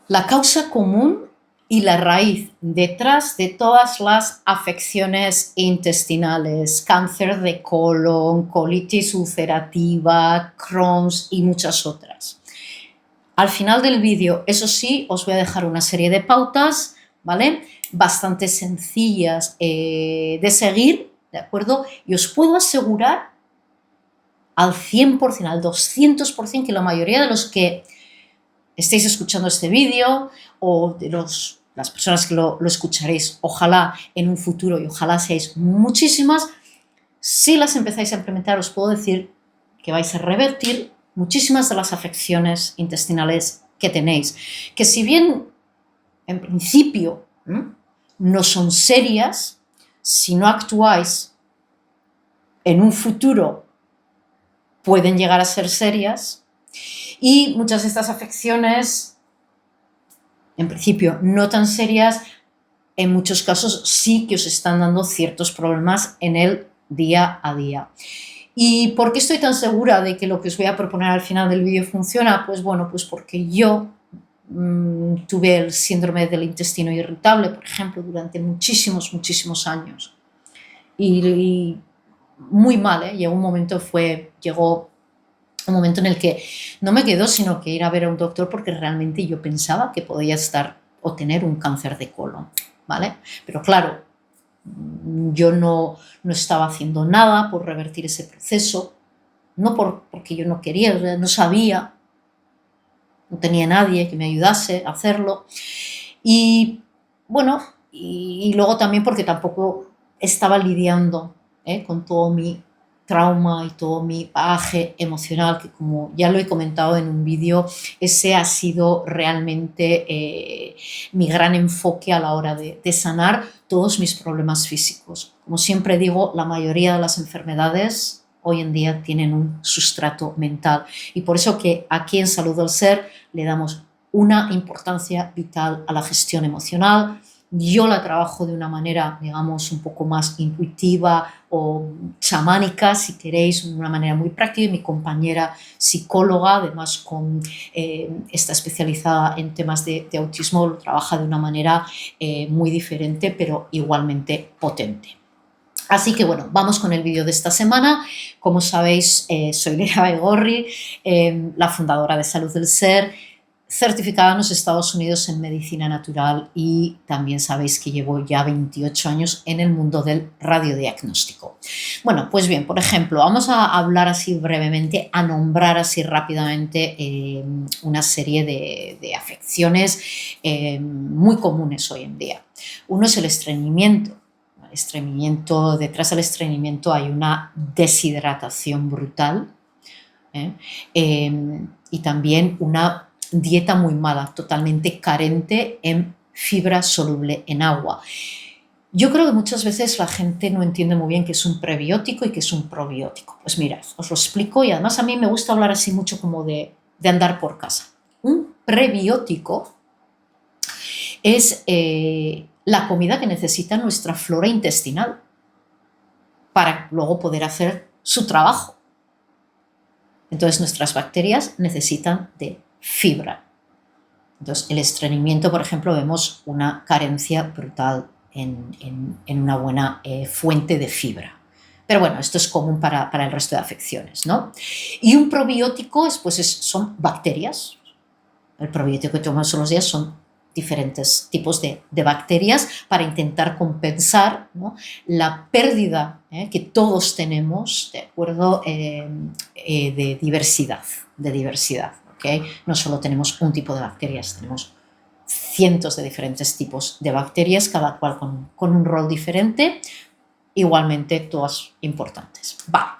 La causa común y la raíz detrás de todas las afecciones intestinales, cáncer de colon, colitis ulcerativa, Crohn's y muchas otras. Al final del vídeo, eso sí, os voy a dejar una serie de pautas, ¿vale? Bastante sencillas de seguir, ¿de acuerdo? Y os puedo asegurar al 100%, al 200%, que la mayoría de los que estéis escuchando este vídeo o de las personas que lo escucharéis, ojalá en un futuro y ojalá seáis muchísimas, si las empezáis a implementar, os puedo decir que vais a revertir muchísimas de las afecciones intestinales que tenéis, que si bien en principio no son serias, si no actuáis en un futuro pueden llegar a ser serias, y muchas de estas afecciones, en principio no tan serias, en muchos casos sí que os están dando ciertos problemas en el día a día. ¿Y por qué estoy tan segura de que lo que os voy a proponer al final del vídeo funciona? Pues bueno, pues porque yo tuve el síndrome del intestino irritable, por ejemplo, durante muchísimos años. Y muy mal, ¿eh? Llegó un momento en el que no me quedó sino que ir a ver a un doctor, porque realmente yo pensaba que podía estar o tener un cáncer de colon, ¿vale? Pero claro, yo no estaba haciendo nada por revertir ese proceso, no porque yo no quería, no sabía, no tenía nadie que me ayudase a hacerlo. Y bueno, y luego también porque tampoco estaba lidiando con todo mi trauma y todo mi bagaje emocional, que como ya lo he comentado en un vídeo, ese ha sido realmente mi gran enfoque a la hora de sanar todos mis problemas físicos. Como siempre digo, la mayoría de las enfermedades hoy en día tienen un sustrato mental, y por eso que aquí en Salud del Ser le damos una importancia vital a la gestión emocional. Yo la trabajo de una manera, digamos, un poco más intuitiva o chamánica, si queréis, de una manera muy práctica. Mi compañera psicóloga, además está especializada en temas de autismo, lo trabaja de una manera muy diferente, pero igualmente potente. Así que bueno, vamos con el vídeo de esta semana. Como sabéis, soy Leira Baigorri, la fundadora de Salud del Ser, certificada en los Estados Unidos en medicina natural, y también sabéis que llevo ya 28 años en el mundo del radiodiagnóstico. Bueno, pues bien, por ejemplo, vamos a hablar así brevemente, a nombrar así rápidamente una serie de afecciones muy comunes hoy en día. Uno es el estreñimiento. Detrás del estreñimiento hay una deshidratación brutal, y también una dieta muy mala, totalmente carente en fibra soluble en agua. Yo creo que muchas veces la gente no entiende muy bien qué es un prebiótico y qué es un probiótico. Pues mirad, os lo explico, y además a mí me gusta hablar así mucho como de andar por casa. Un prebiótico es la comida que necesita nuestra flora intestinal para luego poder hacer su trabajo. Entonces nuestras bacterias necesitan de fibra. Entonces el estreñimiento, por ejemplo, vemos una carencia brutal en una buena fuente de fibra. Pero bueno, esto es común para el resto de afecciones, ¿no? Y un probiótico son bacterias. El probiótico que tomamos todos los días son diferentes tipos de bacterias para intentar compensar, ¿no?, la pérdida que todos tenemos, ¿de acuerdo?, de diversidad. ¿Okay? No solo tenemos un tipo de bacterias, tenemos cientos de diferentes tipos de bacterias, cada cual con un rol diferente, igualmente todas importantes. Vale.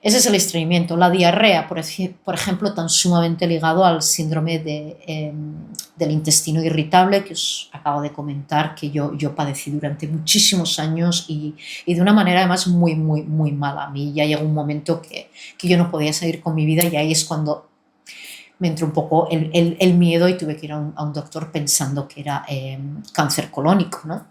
Ese es el estreñimiento. La diarrea, por ejemplo, tan sumamente ligado al síndrome del intestino irritable, que os acabo de comentar, que yo padecí durante muchísimos años, y de una manera además muy mala. A mí ya llegó un momento que yo no podía seguir con mi vida, y ahí es cuando me entró un poco el miedo y tuve que ir a un doctor pensando que era cáncer colónico, ¿no?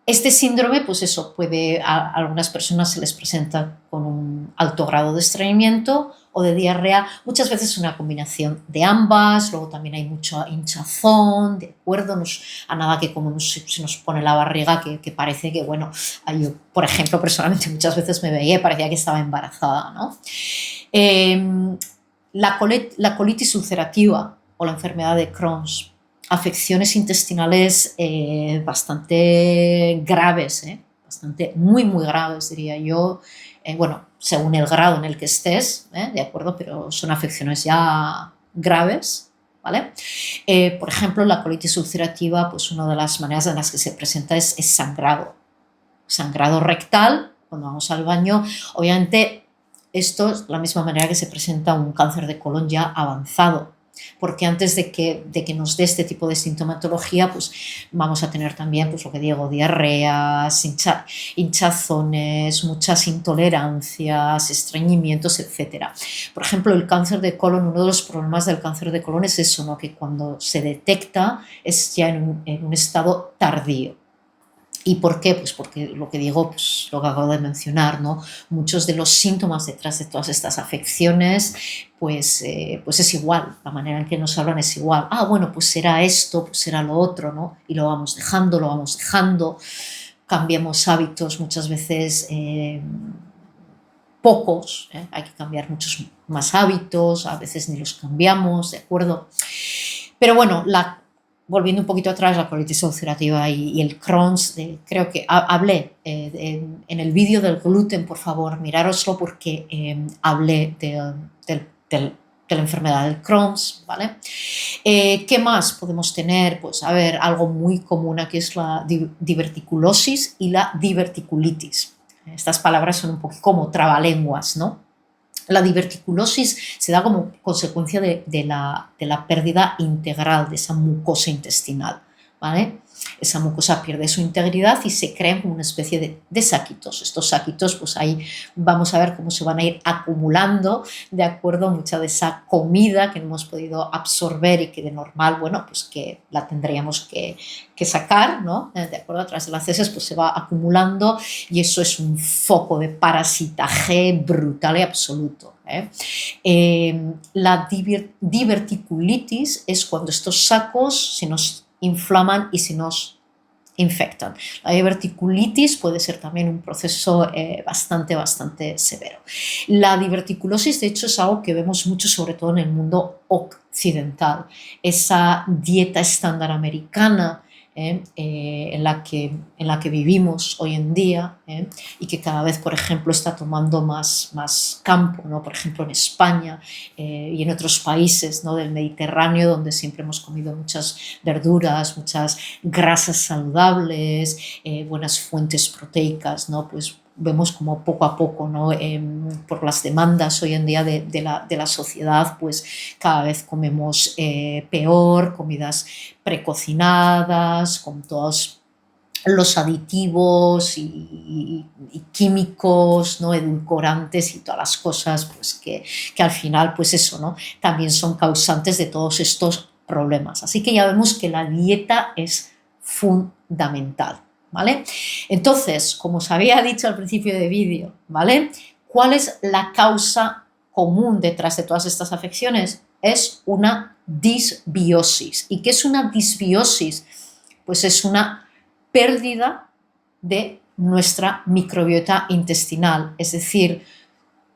Este síndrome, pues eso, a algunas personas se les presenta con un alto grado de estreñimiento, o de diarrea, muchas veces es una combinación de ambas, luego también hay mucho hinchazón, ¿de acuerdo? A nada que comemos se nos pone la barriga que parece que, bueno, yo, por ejemplo, personalmente muchas veces me veía y parecía que estaba embarazada, ¿no? La colitis ulcerativa o la enfermedad de Crohn's, afecciones intestinales bastante graves, bastante, muy, muy graves, diría yo, bueno, según el grado en el que estés, ¿de acuerdo? Pero son afecciones ya graves, ¿vale? Por ejemplo, la colitis ulcerativa, pues una de las maneras en las que se presenta es sangrado rectal, cuando vamos al baño. Obviamente, esto es la misma manera que se presenta un cáncer de colon ya avanzado, porque antes de que nos dé este tipo de sintomatología, pues vamos a tener también, pues lo que digo, diarreas, hinchazones, muchas intolerancias, estreñimientos, etc. Por ejemplo, el cáncer de colon, uno de los problemas del cáncer de colon es eso, ¿no? Que cuando se detecta es ya en un estado tardío. ¿Y por qué? Pues porque lo que digo, pues lo que acabo de mencionar, ¿no? Muchos de los síntomas detrás de todas estas afecciones, pues es igual, la manera en que nos hablan es igual. Ah, bueno, pues será esto, pues será lo otro, ¿no? Y lo vamos dejando, cambiamos hábitos muchas veces pocos, hay que cambiar muchos más hábitos, a veces ni los cambiamos, ¿de acuerdo? Pero bueno, volviendo un poquito atrás, la colitis ulcerativa y el Crohn's, creo que hablé en el vídeo del gluten, por favor, mirároslo porque hablé de la enfermedad del Crohn's, ¿vale? ¿Qué más podemos tener? Pues a ver, algo muy común aquí es la diverticulosis y la diverticulitis. Estas palabras son un poco como trabalenguas, ¿no? La diverticulosis se da como consecuencia de la pérdida integral de esa mucosa intestinal, ¿vale? Esa mucosa pierde su integridad y se crean como una especie de saquitos. Estos saquitos, pues ahí vamos a ver cómo se van a ir acumulando, de acuerdo a mucha de esa comida que no hemos podido absorber y que de normal, bueno, pues que la tendríamos que sacar, ¿no? De acuerdo, a través de las heces, pues se va acumulando y eso es un foco de parasitaje brutal y absoluto. La diverticulitis es cuando estos sacos se nos inflaman y se nos infectan. La diverticulitis puede ser también un proceso bastante severo. La diverticulosis, de hecho, es algo que vemos mucho, sobre todo en el mundo occidental. Esa dieta estándar americana en la que vivimos hoy en día y que cada vez, por ejemplo, está tomando más campo, ¿no? Por ejemplo, en España y en otros países, ¿no? Del Mediterráneo, donde siempre hemos comido muchas verduras, muchas grasas saludables, buenas fuentes proteicas, ¿no? Pues vemos como poco a poco, ¿no? Por las demandas hoy en día de la sociedad, pues cada vez comemos peor, comidas precocinadas, con todos los aditivos y químicos, ¿no? Edulcorantes y todas las cosas pues que al final, pues eso, ¿no? También son causantes de todos estos problemas. Así que ya vemos que la dieta es fundamental. ¿Vale? Entonces, como os había dicho al principio del vídeo, ¿vale? ¿Cuál es la causa común detrás de todas estas afecciones? Es una disbiosis. ¿Y qué es una disbiosis? Pues es una pérdida de nuestra microbiota intestinal, es decir,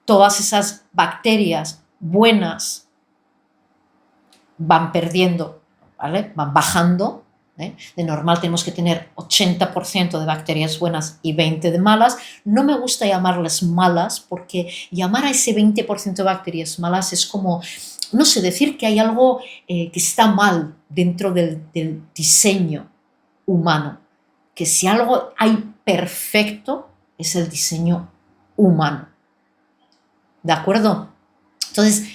todas esas bacterias buenas van perdiendo, ¿vale? Van bajando. De normal tenemos que tener 80% de bacterias buenas y 20% de malas. No me gusta llamarlas malas porque llamar a ese 20% de bacterias malas es como, no sé, decir que hay algo que está mal dentro del diseño humano. Que si algo hay perfecto es el diseño humano. ¿De acuerdo? Entonces,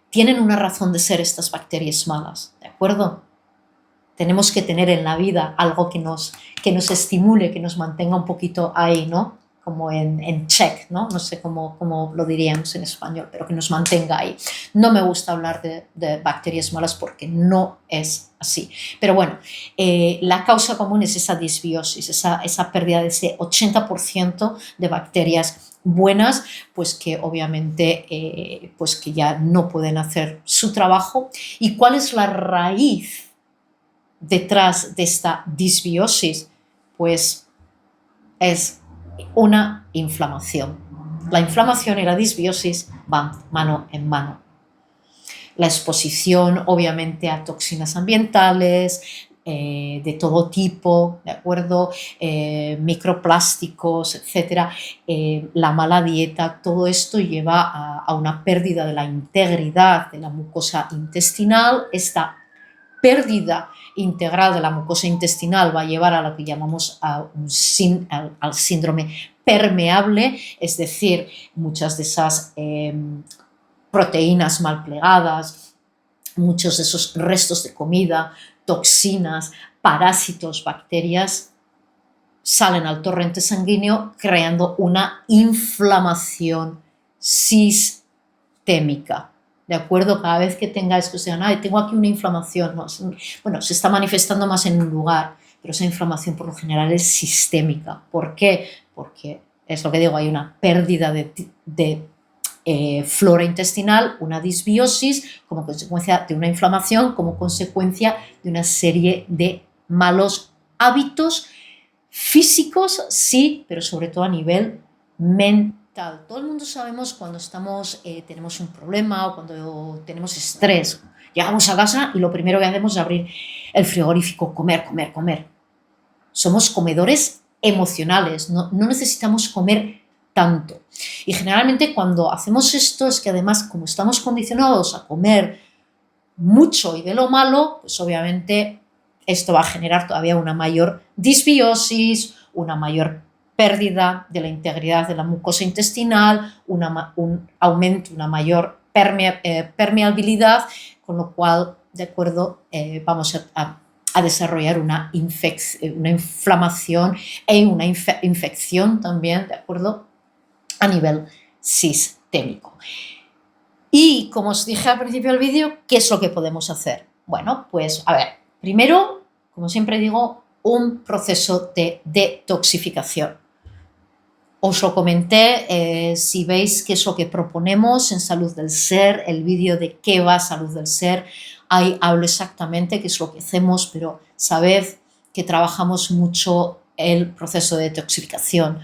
tienen una razón de ser estas bacterias malas. ¿De acuerdo? Tenemos que tener en la vida algo que nos estimule, que nos mantenga un poquito ahí, ¿no? Como en check, ¿no? No sé cómo lo diríamos en español, pero que nos mantenga ahí. No me gusta hablar de bacterias malas porque no es así. Pero bueno, la causa común es esa disbiosis, esa pérdida de ese 80% de bacterias buenas, pues que obviamente pues que ya no pueden hacer su trabajo. ¿Y cuál es la raíz detrás de esta disbiosis? Pues es una inflamación. La inflamación y la disbiosis van mano en mano. La exposición, obviamente, a toxinas ambientales, de todo tipo, ¿de acuerdo? Microplásticos, etcétera, la mala dieta, todo esto lleva a una pérdida de la integridad de la mucosa intestinal. Esta pérdida integral de la mucosa intestinal va a llevar a lo que llamamos al síndrome permeable, es decir, muchas de esas proteínas mal plegadas, muchos de esos restos de comida, toxinas, parásitos, bacterias, salen al torrente sanguíneo creando una inflamación sistémica. ¿De acuerdo? Cada vez que tengáis que digan, tengo aquí una inflamación, no, bueno, se está manifestando más en un lugar, pero esa inflamación por lo general es sistémica. ¿Por qué? Porque es lo que digo, hay una pérdida de flora intestinal, una disbiosis como consecuencia de una inflamación, como consecuencia de una serie de malos hábitos físicos, sí, pero sobre todo a nivel mental. Todo el mundo sabemos cuando tenemos un problema o cuando tenemos estrés. Llegamos a casa y lo primero que hacemos es abrir el frigorífico, comer, comer, comer. Somos comedores emocionales, no necesitamos comer tanto. Y generalmente cuando hacemos esto es que además, como estamos condicionados a comer mucho y de lo malo, pues obviamente esto va a generar todavía una mayor disbiosis, una mayor pérdida de la integridad de la mucosa intestinal, un aumento, una mayor permeabilidad, con lo cual, de acuerdo, vamos a desarrollar una inflamación e una infección también, de acuerdo, a nivel sistémico. Y como os dije al principio del vídeo, ¿qué es lo que podemos hacer? Bueno, pues a ver, primero, como siempre digo, un proceso de detoxificación. Os lo comenté, si veis qué es lo que proponemos en Salud del Ser, el vídeo de qué va Salud del Ser, ahí hablo exactamente qué es lo que hacemos, pero sabed que trabajamos mucho el proceso de detoxificación.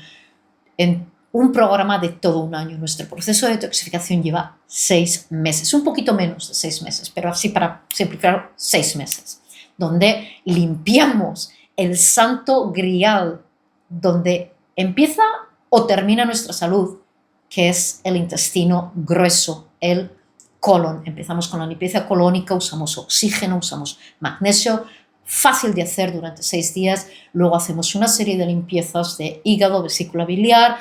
En un programa de todo un año. Nuestro proceso de detoxificación lleva 6 meses, un poquito menos de 6 meses, pero así para simplificar, 6 meses, donde limpiamos el santo grial, donde empieza o termina nuestra salud, que es el intestino grueso, el colon. Empezamos con la limpieza colónica, usamos oxígeno, usamos magnesio, fácil de hacer durante 6 días, luego hacemos una serie de limpiezas de hígado, vesícula biliar,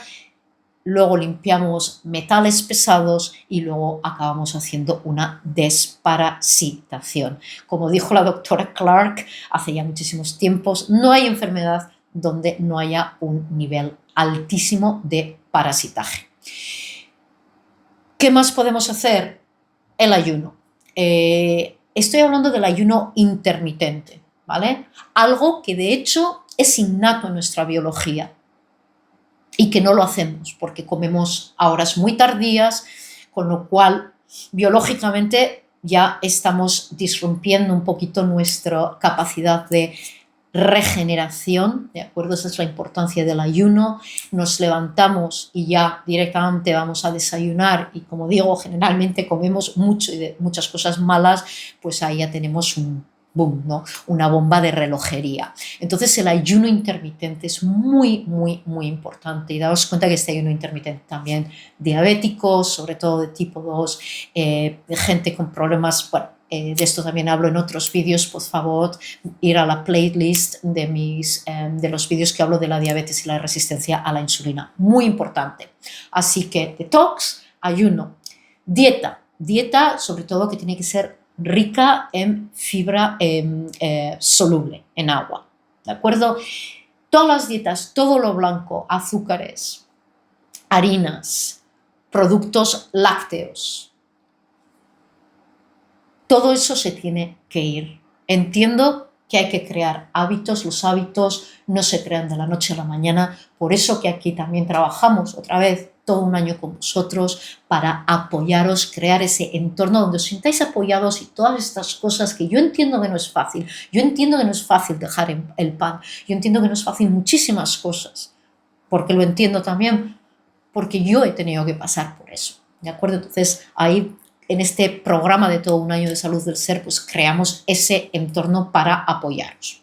luego limpiamos metales pesados y luego acabamos haciendo una desparasitación. Como dijo la doctora Clark hace ya muchísimos tiempos, no hay enfermedad donde no haya un nivel altísimo de parasitaje. ¿Qué más podemos hacer? El ayuno. Estoy hablando del ayuno intermitente, ¿vale? Algo que de hecho es innato en nuestra biología y que no lo hacemos porque comemos a horas muy tardías, con lo cual biológicamente ya estamos disrumpiendo un poquito nuestra capacidad de regeneración, ¿de acuerdo? Esa es la importancia del ayuno. Nos levantamos y ya directamente vamos a desayunar y, como digo, generalmente comemos mucho y de muchas cosas malas, pues ahí ya tenemos un boom, ¿no? Una bomba de relojería. Entonces el ayuno intermitente es muy, muy, muy importante y daos cuenta que este ayuno intermitente también diabéticos, sobre todo de tipo 2, gente con problemas, bueno, de esto también hablo en otros vídeos, por favor, ir a la playlist de los vídeos que hablo de la diabetes y la resistencia a la insulina. Muy importante. Así que detox, ayuno, dieta sobre todo que tiene que ser rica en fibra soluble, en agua. ¿De acuerdo? Todas las dietas, todo lo blanco, azúcares, harinas, productos lácteos, todo eso se tiene que ir. Entiendo que hay que crear hábitos, los hábitos no se crean de la noche a la mañana, por eso que aquí también trabajamos otra vez todo un año con vosotros para apoyaros, crear ese entorno donde os sintáis apoyados y todas estas cosas que yo entiendo que no es fácil. Yo entiendo que no es fácil dejar el pan. Yo entiendo que no es fácil muchísimas cosas, porque lo entiendo también, porque yo he tenido que pasar por eso, ¿de acuerdo? Entonces, ahí en este programa de todo un año de salud del ser, pues creamos ese entorno para apoyaros.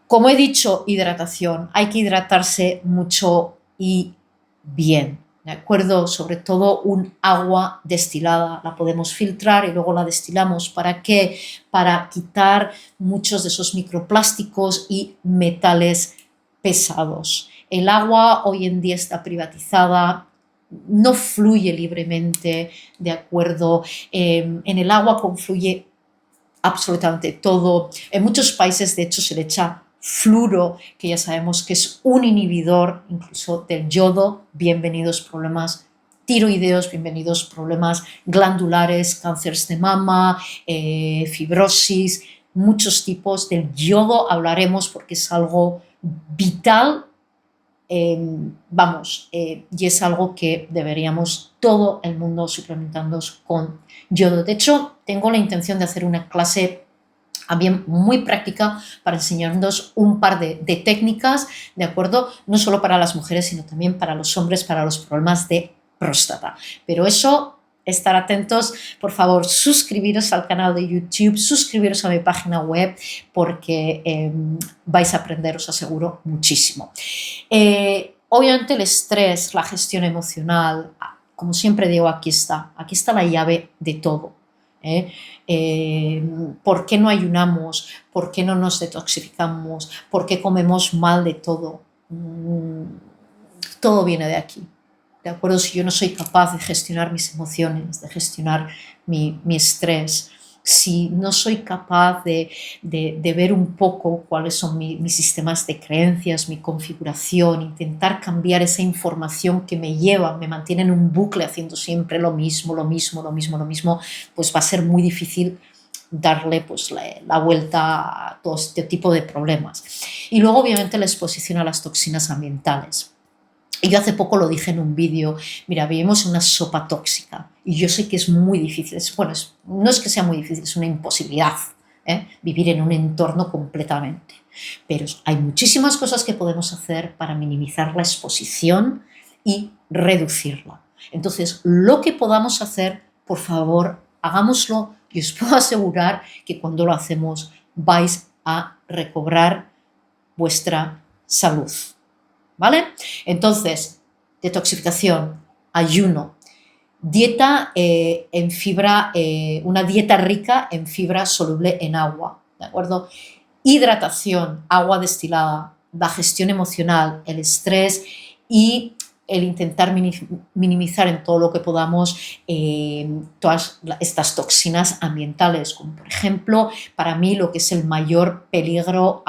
Como he dicho, hidratación. Hay que hidratarse mucho y bien, ¿de acuerdo? Sobre todo un agua destilada. La podemos filtrar y luego la destilamos. ¿Para qué? Para quitar muchos de esos microplásticos y metales pesados. El agua hoy en día está privatizada, no fluye libremente, ¿de acuerdo? En el agua confluye absolutamente todo. En muchos países, de hecho, se le echa fluoro, que ya sabemos que es un inhibidor incluso del yodo. Bienvenidos problemas tiroideos, bienvenidos problemas glandulares, cánceres de mama, fibrosis, muchos tipos. Del yodo hablaremos porque es algo vital, y es algo que deberíamos todo el mundo suplementarnos con yodo. De hecho, tengo la intención de hacer una clase también muy práctica para enseñarnos un par de técnicas, ¿de acuerdo? No solo para las mujeres, sino también para los hombres, para los problemas de próstata. Pero eso, estar atentos, por favor, suscribiros al canal de YouTube, suscribiros a mi página web, porque vais a aprender, os aseguro, muchísimo. Obviamente el estrés, la gestión emocional, como siempre digo, aquí está la llave de todo. ¿Por qué no ayunamos? ¿Por qué no nos detoxificamos? ¿Por qué comemos mal de todo? Todo viene de aquí, ¿de acuerdo? Si yo no soy capaz de gestionar mis emociones, de gestionar mi estrés, si no soy capaz de ver un poco cuáles son mis sistemas de creencias, mi configuración, intentar cambiar esa información que me lleva, me mantiene en un bucle haciendo siempre lo mismo, pues va a ser muy difícil darle pues, la vuelta a todo este tipo de problemas. Y luego, obviamente, la exposición a las toxinas ambientales. Y yo hace poco lo dije en un vídeo, mira, vivimos en una sopa tóxica y yo sé que es muy difícil, no es que sea muy difícil, es una imposibilidad, vivir en un entorno completamente. Pero hay muchísimas cosas que podemos hacer para minimizar la exposición y reducirla. Entonces, lo que podamos hacer, por favor, hagámoslo y os puedo asegurar que cuando lo hacemos vais a recobrar vuestra salud. ¿Vale? Entonces, detoxificación, ayuno, dieta en fibra, una dieta rica en fibra soluble en agua, ¿de acuerdo? Hidratación, agua destilada, la gestión emocional, el estrés y el intentar minimizar en todo lo que podamos todas estas toxinas ambientales, como por ejemplo, para mí lo que es el mayor peligro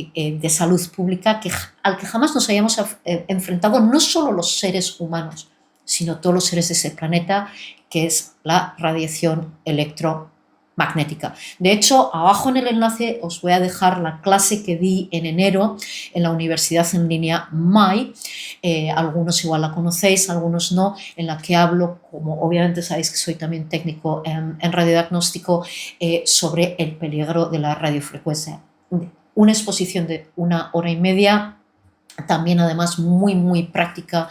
de salud pública al que jamás nos hayamos enfrentado no solo los seres humanos, sino todos los seres de ese planeta, que es la radiación electromagnética. De hecho, abajo en el enlace os voy a dejar la clase que di en enero en la Universidad en Línea MAI. Algunos igual la conocéis, algunos no, en la que hablo, como obviamente sabéis que soy también técnico en radiodiagnóstico, sobre el peligro de la radiofrecuencia. Una exposición de 1 hora y media, también además muy práctica,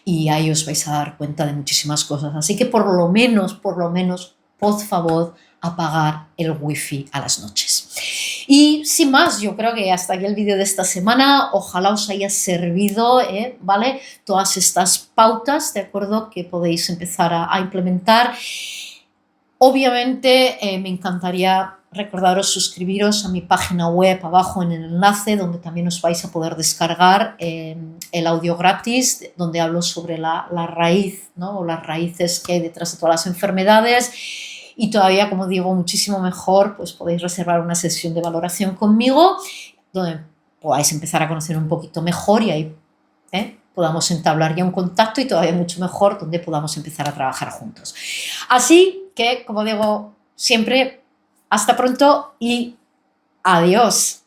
y ahí os vais a dar cuenta de muchísimas cosas. Así que por lo menos, por favor, apagar el wifi a las noches. Y sin más, yo creo que hasta aquí el vídeo de esta semana. Ojalá os haya servido, ¿vale? Todas estas pautas, ¿de acuerdo? Que podéis empezar a implementar. Obviamente me encantaría recordaros suscribiros a mi página web abajo en el enlace, donde también os vais a poder descargar el audio gratis, donde hablo sobre la raíz, ¿no? O las raíces que hay detrás de todas las enfermedades. Y todavía, como digo, muchísimo mejor, pues podéis reservar una sesión de valoración conmigo, donde podáis empezar a conocer un poquito mejor y ahí podamos entablar ya un contacto, y todavía mucho mejor, donde podamos empezar a trabajar juntos. Así que, como digo siempre, hasta pronto y adiós.